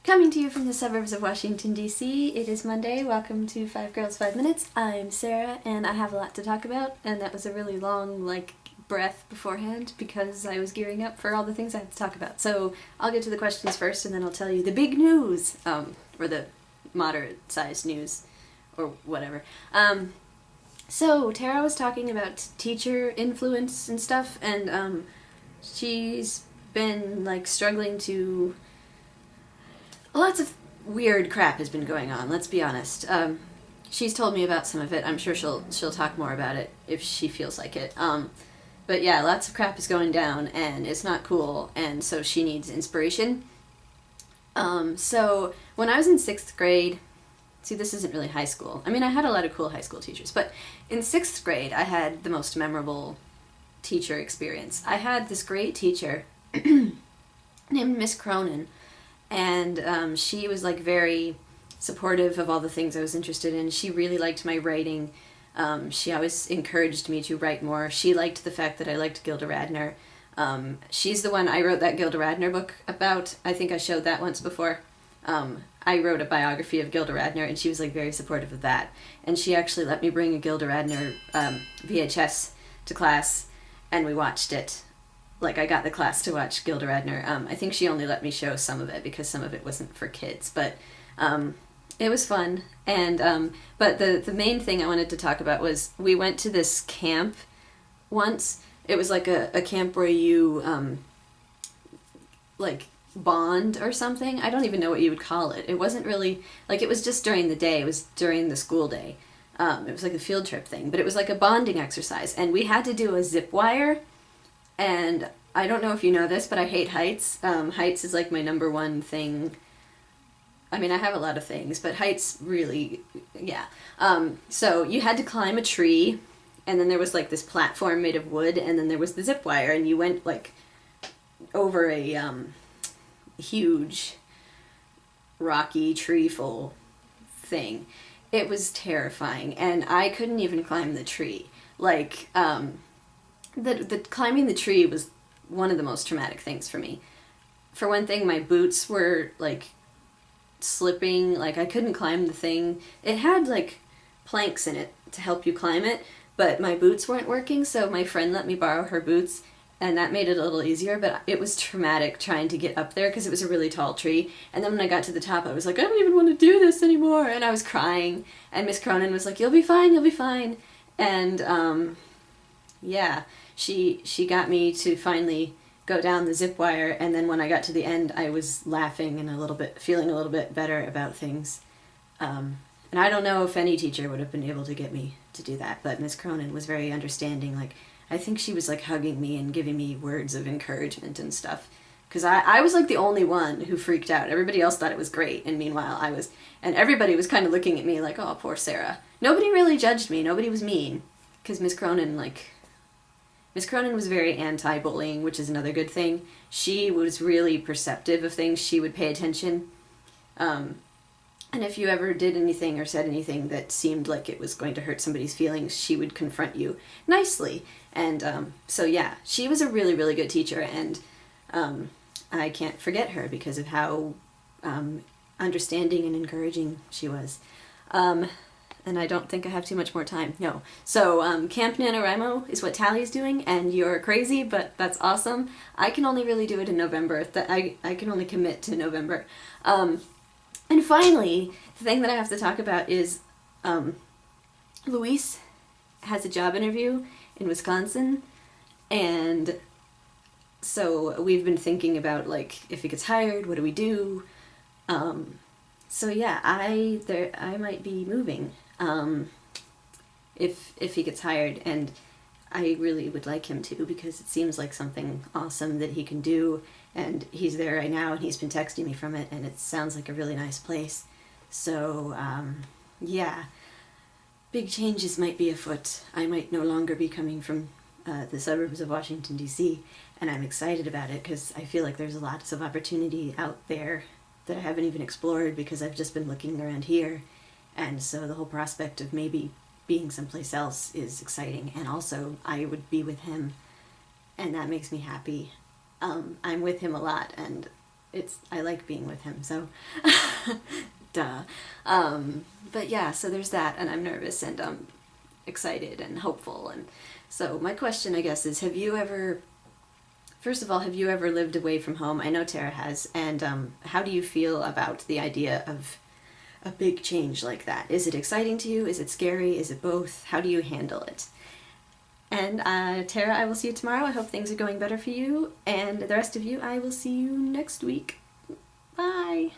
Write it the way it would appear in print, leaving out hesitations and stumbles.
Coming to you from the suburbs of Washington, D.C., it is Monday. Welcome to 5 Girls, 5 Minutes. I'm Sarah, and I have a lot to talk about, and that was a really long, breath beforehand because I was gearing up for all the things I had to talk about. So I'll get to the questions first, and then I'll tell you the big news, or the moderate-sized news, or whatever. So Tara was talking about teacher influence and stuff, and she's been, struggling to... Lots of weird crap has been going on, let's be honest. She's told me about some of it. I'm sure she'll talk more about it if she feels like it. But yeah, lots of crap is going down, and it's not cool, and so she needs inspiration. So when I was in 6th grade, see, this isn't really high school. I mean, I had a lot of cool high school teachers, but in 6th grade, I had the most memorable teacher experience. I had this great teacher named Miss Cronin, and she was very supportive of all the things I was interested in. She really liked my writing. She always encouraged me to write more. She liked the fact that I liked Gilda Radner. She's the one I wrote that Gilda Radner book about. I think I showed that once before. I wrote a biography of Gilda Radner, and she was very supportive of that. And she actually let me bring a Gilda Radner VHS to class, and we watched it. I got the class to watch Gilda Radner. I think she only let me show some of it because some of it wasn't for kids, but it was fun. And but the main thing I wanted to talk about was we went to this camp once. It was a camp where you bond or something. I don't even know what you would call it. It wasn't really it was just during the day. It was during the school day. It was a field trip thing, but it was a bonding exercise, and we had to do a zip wire. And I don't know if you know this, but I hate heights. Heights is my number one thing. I mean, I have a lot of things, but heights really, yeah. So you had to climb a tree, and then there was this platform made of wood, and then there was the zip wire, and you went over a huge rocky tree full thing. It was terrifying, and I couldn't even climb the tree. The climbing the tree was one of the most traumatic things for me. For one thing, my boots were slipping. I couldn't climb the thing. It had planks in it to help you climb it, but my boots weren't working, so my friend let me borrow her boots, and that made it a little easier, but it was traumatic trying to get up there because it was a really tall tree. And then when I got to the top, I was I don't even want to do this anymore, and I was crying, and Miss Cronin was you'll be fine, you'll be fine. And yeah, she got me to finally go down the zip wire, and then when I got to the end, I was laughing and feeling a little bit better about things. And I don't know if any teacher would have been able to get me to do that, but Miss Cronin was very understanding. I think she was hugging me and giving me words of encouragement and stuff. Because I was the only one who freaked out. Everybody else thought it was great, and meanwhile and everybody was kind of looking at me oh, poor Sarah. Nobody really judged me. Nobody was mean. Because Miss Cronin was very anti-bullying, which is another good thing. She was really perceptive of things. She would pay attention. And if you ever did anything or said anything that seemed like it was going to hurt somebody's feelings, she would confront you nicely. And so yeah, she was a really, really good teacher, and I can't forget her because of how understanding and encouraging she was. And I don't think I have too much more time. No. So, Camp NaNoWriMo is what Tally's doing, and you're crazy, but that's awesome. I can only really do it in November. I can only commit to November. And finally, the thing that I have to talk about is Luis has a job interview in Wisconsin, and so we've been thinking about, if he gets hired, what do we do? So yeah, I might be moving. If he gets hired, and I really would like him to, because it seems like something awesome that he can do, and he's there right now, and he's been texting me from it, and it sounds like a really nice place. So yeah, big changes might be afoot. I might no longer be coming from the suburbs of Washington, D.C., and I'm excited about it because I feel like there's lots of opportunity out there that I haven't even explored because I've just been looking around here. And so the whole prospect of maybe being someplace else is exciting. And also, I would be with him, and that makes me happy. I'm with him a lot, and I like being with him, so duh. But yeah, so there's that, and I'm nervous and excited and hopeful. And so my question, I guess, is first of all, have you ever lived away from home? I know Tara has. And how do you feel about the idea of a big change like that? Is it exciting to you? Is it scary? Is it both? How do you handle it? And Tara, I will see you tomorrow. I hope things are going better for you. And the rest of you, I will see you next week. Bye!